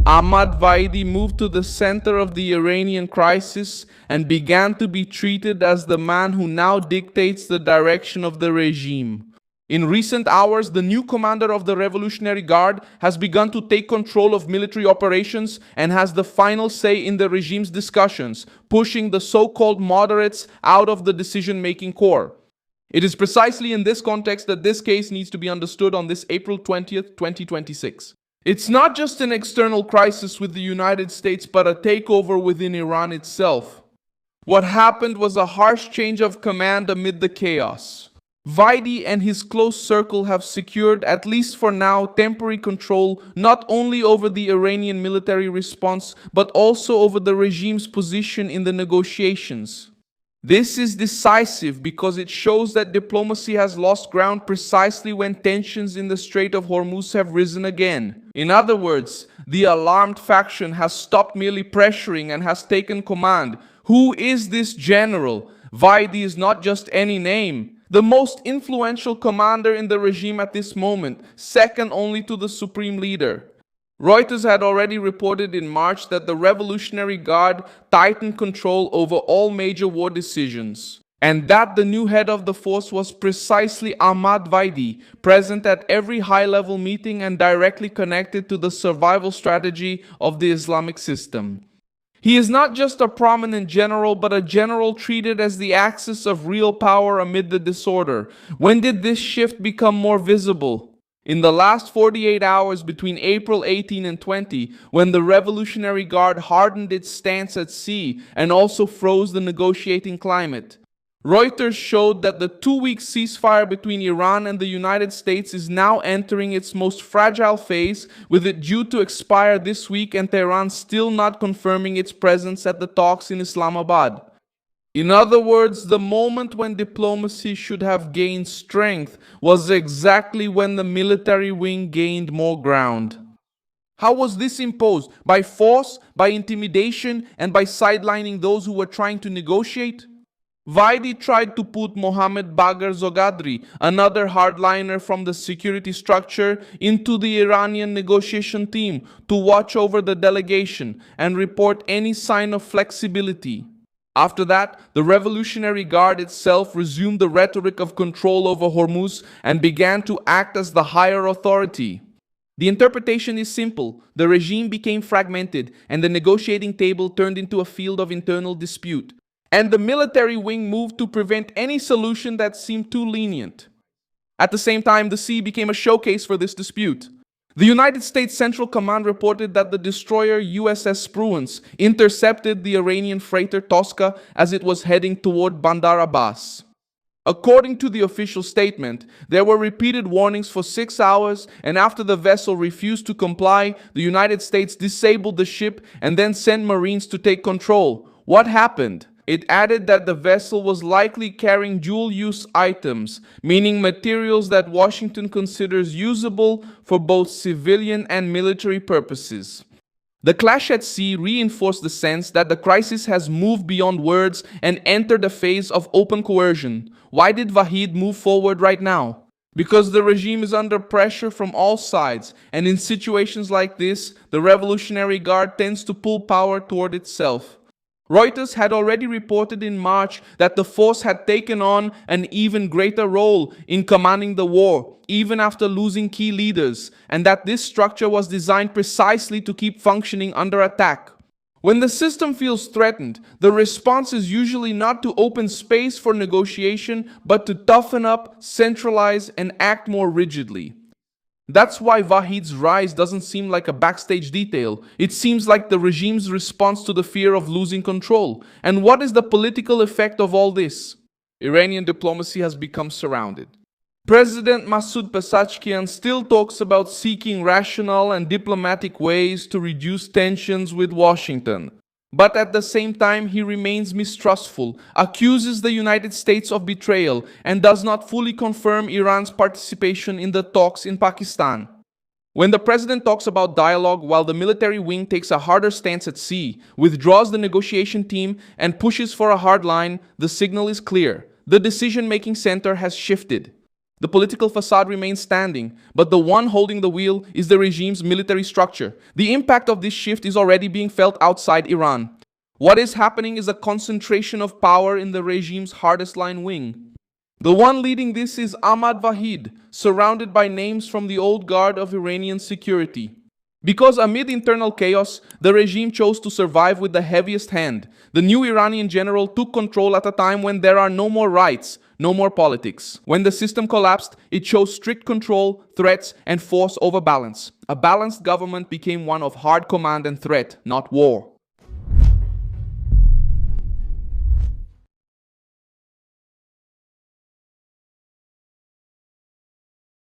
Ahmad Vaidi moved to the center of the Iranian crisis and began to be treated as the man who now dictates the direction of the regime. In recent hours, the new commander of the Revolutionary Guard has begun to take control of military operations and has the final say in the regime's discussions, pushing the so-called moderates out of the decision-making core. It is precisely in this context that this case needs to be understood on this April 20th, 2026. It's not just an external crisis with the United States, but a takeover within Iran itself. What happened was a harsh change of command amid the chaos. Vaidi and his close circle have secured, at least for now, temporary control not only over the Iranian military response, but also over the regime's position in the negotiations. This is decisive because it shows that diplomacy has lost ground precisely when tensions in the Strait of Hormuz have risen again. In other words, the alarmed faction has stopped merely pressuring and has taken command. Who is this general? Vaidi is not just any name. The most influential commander in the regime at this moment, second only to the supreme leader. Reuters had already reported in March that the Revolutionary Guard tightened control over all major war decisions, and that the new head of the force was precisely Ahmad Vaidi, present at every high-level meeting and directly connected to the survival strategy of the Islamic system. He is not just a prominent general, but a general treated as the axis of real power amid the disorder. When did this shift become more visible? In the last 48 hours between April 18 and 20, when the Revolutionary Guard hardened its stance at sea and also froze the negotiating climate. Reuters showed that the 2-week ceasefire between Iran and the United States is now entering its most fragile phase, with it due to expire this week and Tehran still not confirming its presence at the talks in Islamabad. In other words, the moment when diplomacy should have gained strength was exactly when the military wing gained more ground. How was this imposed? By force, by intimidation, and by sidelining those who were trying to negotiate? Vaidi tried to put Mohammad Bagher Zogadri, another hardliner from the security structure, into the Iranian negotiation team to watch over the delegation and report any sign of flexibility. After that, the Revolutionary Guard itself resumed the rhetoric of control over Hormuz and began to act as the higher authority. The interpretation is simple. The regime became fragmented and the negotiating table turned into a field of internal dispute. And the military wing moved to prevent any solution that seemed too lenient. At the same time, the sea became a showcase for this dispute. The United States Central Command reported that the destroyer USS Spruance intercepted the Iranian freighter Tosca as it was heading toward Bandar Abbas. According to the official statement, there were repeated warnings for 6 hours, and after the vessel refused to comply, the United States disabled the ship and then sent Marines to take control. What happened? It added that the vessel was likely carrying dual-use items, meaning materials that Washington considers usable for both civilian and military purposes. The clash at sea reinforced the sense that the crisis has moved beyond words and entered a phase of open coercion. Why did Vahid move forward right now? Because the regime is under pressure from all sides, and in situations like this, the Revolutionary Guard tends to pull power toward itself. Reuters had already reported in March that the force had taken on an even greater role in commanding the war, even after losing key leaders, and that this structure was designed precisely to keep functioning under attack. When the system feels threatened, the response is usually not to open space for negotiation, but to toughen up, centralize, and act more rigidly. That's why Vahid's rise doesn't seem like a backstage detail. It seems like the regime's response to the fear of losing control. And what is the political effect of all this? Iranian diplomacy has become surrounded. President Masoud Pezeshkian still talks about seeking rational and diplomatic ways to reduce tensions with Washington. But at the same time, he remains mistrustful, accuses the United States of betrayal, and does not fully confirm Iran's participation in the talks in Pakistan. When the president talks about dialogue while the military wing takes a harder stance at sea, withdraws the negotiation team, and pushes for a hard line, the signal is clear. The decision-making center has shifted. The political facade remains standing, but the one holding the wheel is the regime's military structure. The impact of this shift is already being felt outside Iran. What is happening is a concentration of power in the regime's hardline wing. The one leading this is Ahmad Vaidi, surrounded by names from the old guard of Iranian security. Because amid internal chaos, the regime chose to survive with the heaviest hand. The new Iranian general took control at a time when there are no more rights, no more politics. When the system collapsed, it chose strict control, threats, and force over balance. A balanced government became one of hard command and threat, not war.